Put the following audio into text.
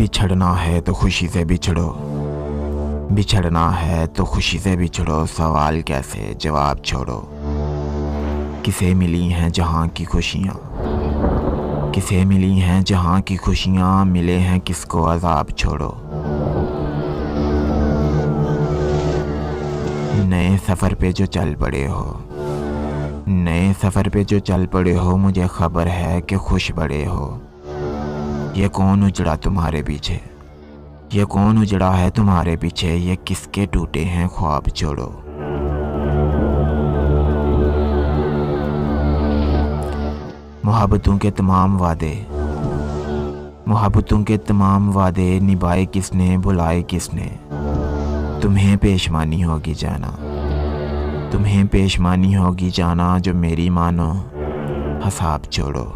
बिछड़ना है तो खुशी से बिछड़ो, बिछड़ना है तो खुशी से बिछड़ो, सवाल कैसे जवाब छोड़ो। किसे मिली हैं जहाँ की खुशियाँ, किसे मिली हैं जहाँ की खुशियाँ, मिले हैं किसको अज़ाब छोड़ो। नए सफ़र पे जो चल पड़े हो, नए सफ़र पे जो चल पड़े हो, मुझे खबर है कि खुश बड़े हो। ये कौन उजड़ा तुम्हारे पीछे, ये कौन उजड़ा है तुम्हारे पीछे, ये किसके टूटे हैं ख्वाब छोड़ो। मोहब्बतों के तमाम वादे, मोहब्बतों के तमाम वादे निभाए किसने, बुलाए किसने। तुम्हें पेशमानी होगी जाना, तुम्हें पेशमानी होगी जाना, जो मेरी मानो हिसाब छोड़ो।